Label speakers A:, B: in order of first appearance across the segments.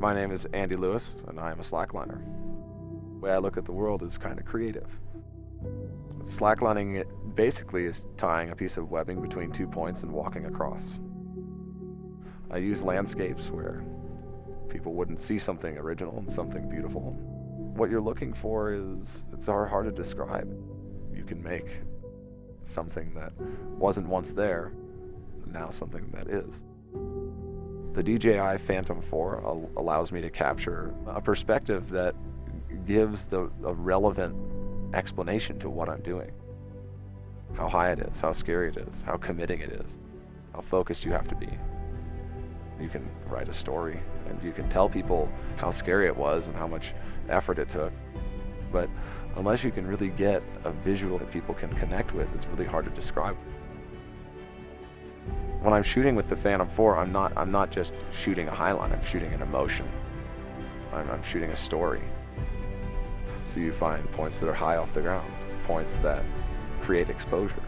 A: My name is Andy Lewis, and I am a slackliner. The way I look at the world is kind of creative. Slacklining basically is tying a piece of webbing between 2 points and walking across. I use landscapes where people wouldn't see something original and something beautiful. What you're looking for is, it's hard to describe. You can make something that wasn't once there, now something that is. The DJI Phantom 4 allows me to capture a perspective that gives a relevant explanation to what I'm doing. How high it is, how scary it is, how committing it is, how focused you have to be. You can write a story and you can tell people how scary it was and how much effort it took. But unless you can really get a visual that people can connect with, it's really hard to describe. When I'm shooting with the Phantom 4, I'm not just shooting a highline, I'm shooting an emotion. I'm shooting a story. So you find points that are high off the ground, points that create exposure,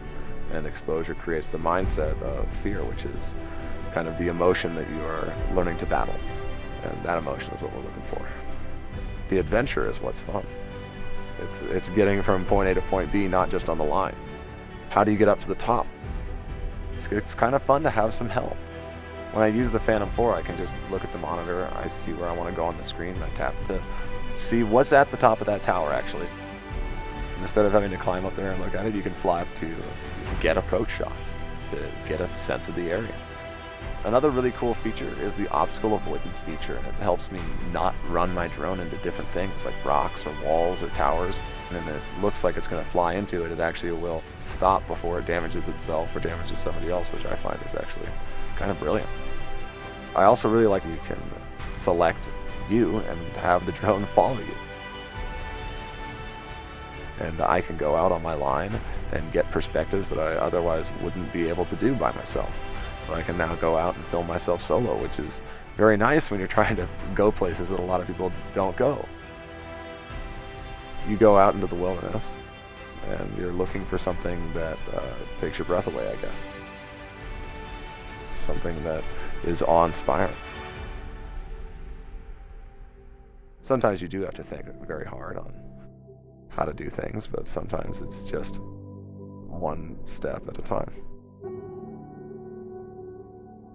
A: and exposure creates the mindset of fear, which is kind of the emotion that you are learning to battle, and that emotion is what we're looking for. The adventure is what's fun. It's getting from point A to point B, not just on the line. How do you get up to the top? It's kind of fun to have some help. When I use the Phantom 4, I can just look at the monitor, I see where I want to go on the screen, I tap to see what's at the top of that tower actually. And instead of having to climb up there and look at it, you can fly up to get approach shots, to get a sense of the area. Another really cool feature is the obstacle avoidance feature, and it helps me not run my drone into different things like rocks or walls or towers. And it looks like it's going to fly into it, it actually will stop before it damages itself or damages somebody else, which I find is actually kind of brilliant. I also really like you can select you and have the drone follow you. And I can go out on my line and get perspectives that I otherwise wouldn't be able to do by myself. So I can now go out and film myself solo, which is very nice when you're trying to go places that a lot of people don't go. You go out into the wilderness and you're looking for something that takes your breath away, I guess. Something that is awe-inspiring. Sometimes you do have to think very hard on how to do things, but sometimes it's just one step at a time.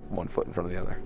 A: One foot in front of the other.